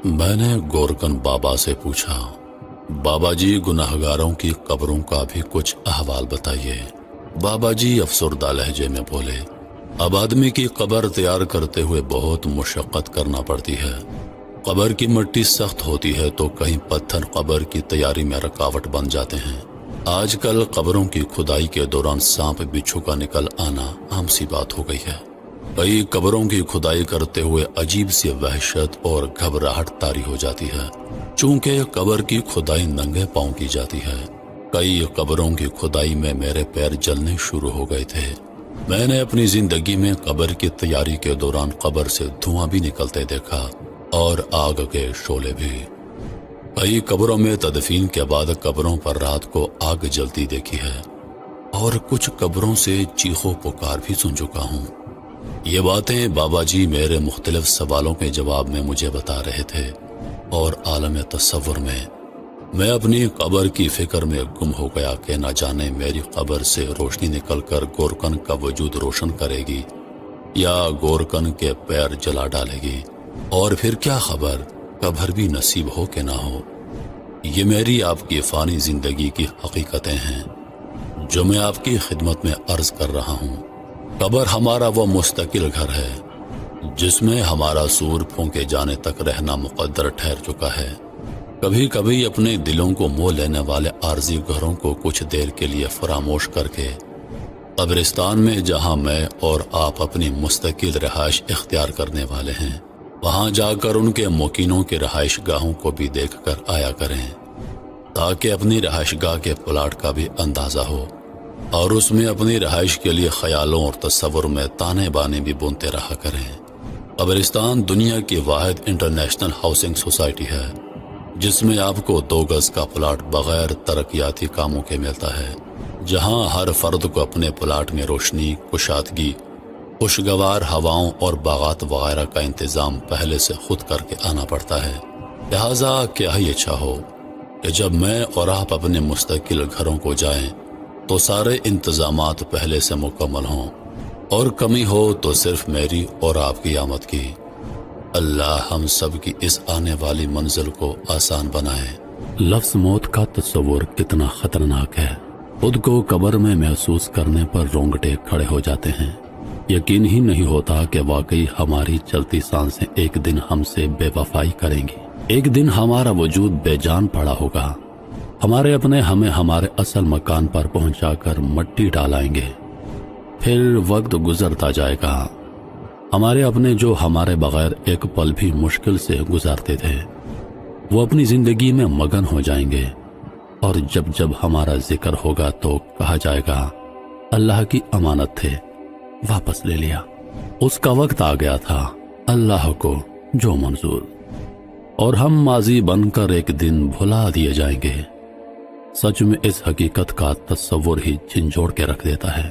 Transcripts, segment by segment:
میں نے گورکن بابا سے پوچھا، بابا جی گناہگاروں کی قبروں کا بھی کچھ احوال بتائیے۔ بابا جی افسردہ لہجے میں بولے، اب آدمی کی قبر تیار کرتے ہوئے بہت مشقت کرنا پڑتی ہے۔ قبر کی مٹی سخت ہوتی ہے تو کہیں پتھر قبر کی تیاری میں رکاوٹ بن جاتے ہیں۔ آج کل قبروں کی کھدائی کے دوران سانپ بچھو کا نکل آنا عام سی بات ہو گئی ہے۔ کئی قبروں کی کھدائی کرتے ہوئے عجیب سی وحشت اور گھبراہٹ طاری ہو جاتی ہے، چونکہ قبر کی کھدائی ننگے پاؤں کی جاتی ہے۔ کئی قبروں کی کھدائی میں میرے پیر جلنے شروع ہو گئے تھے۔ میں نے اپنی زندگی میں قبر کی تیاری کے دوران قبر سے دھواں بھی نکلتے دیکھا اور آگ کے شعلے بھی۔ کئی قبروں میں تدفین کے بعد قبروں پر رات کو آگ جلتی دیکھی ہے، اور کچھ قبروں سے چیخو پکار بھی سن چکا ہوں۔ یہ باتیں بابا جی میرے مختلف سوالوں کے جواب میں مجھے بتا رہے تھے، اور عالم تصور میں اپنی قبر کی فکر میں گم ہو گیا کہ نہ جانے میری قبر سے روشنی نکل کر گورکن کا وجود روشن کرے گی یا گورکن کے پیر جلا ڈالے گی، اور پھر کیا خبر قبر بھی نصیب ہو کہ نہ ہو۔ یہ میری آپ کی فانی زندگی کی حقیقتیں ہیں جو میں آپ کی خدمت میں عرض کر رہا ہوں۔ قبر ہمارا وہ مستقل گھر ہے جس میں ہمارا سور پھونکے جانے تک رہنا مقدر ٹھہر چکا ہے۔ کبھی کبھی اپنے دلوں کو مو لینے والے عارضی گھروں کو کچھ دیر کے لیے فراموش کر کے قبرستان میں جہاں میں اور آپ اپنی مستقل رہائش اختیار کرنے والے ہیں، وہاں جا کر ان کے مکینوں کے رہائش گاہوں کو بھی دیکھ کر آیا کریں، تاکہ اپنی رہائش گاہ کے پلاٹ کا بھی اندازہ ہو، اور اس میں اپنی رہائش کے لیے خیالوں اور تصور میں تانے بانے بھی بنتے رہا کریں۔ قبرستان دنیا کی واحد انٹرنیشنل ہاؤسنگ سوسائٹی ہے جس میں آپ کو 2 گز کا پلاٹ بغیر ترقیاتی کاموں کے ملتا ہے، جہاں ہر فرد کو اپنے پلاٹ میں روشنی، کشادگی، خوشگوار ہواؤں اور باغات وغیرہ کا انتظام پہلے سے خود کر کے آنا پڑتا ہے۔ لہٰذا کیا ہی اچھا ہو کہ جب میں اور آپ اپنے مستقل گھروں کو جائیں تو سارے انتظامات پہلے سے مکمل ہوں، اور کمی ہو تو صرف میری اور آپ کی آمد کی۔ اللہ ہم سب کی اس آنے والی منزل کو آسان بنائے۔ لفظ موت کا تصور کتنا خطرناک ہے، خود کو قبر میں محسوس کرنے پر رونگٹے کھڑے ہو جاتے ہیں۔ یقین ہی نہیں ہوتا کہ واقعی ہماری چلتی سانسیں ایک دن ہم سے بے وفائی کریں گی۔ ایک دن ہمارا وجود بے جان پڑا ہوگا، ہمارے اپنے ہمیں ہمارے اصل مکان پر پہنچا کر مٹی ڈالائیں گے۔ پھر وقت گزرتا جائے گا، ہمارے اپنے جو ہمارے بغیر ایک پل بھی مشکل سے گزارتے تھے وہ اپنی زندگی میں مگن ہو جائیں گے، اور جب جب ہمارا ذکر ہوگا تو کہا جائے گا اللہ کی امانت تھے، واپس لے لیا۔ اس کا وقت آ گیا تھا، اللہ کو جو منظور، اور ہم ماضی بن کر ایک دن بھلا دیے جائیں گے۔ سچ میں اس حقیقت کا تصور ہی جھنجھوڑ کے رکھ دیتا ہے،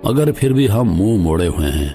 مگر پھر بھی ہم منہ موڑے ہوئے ہیں۔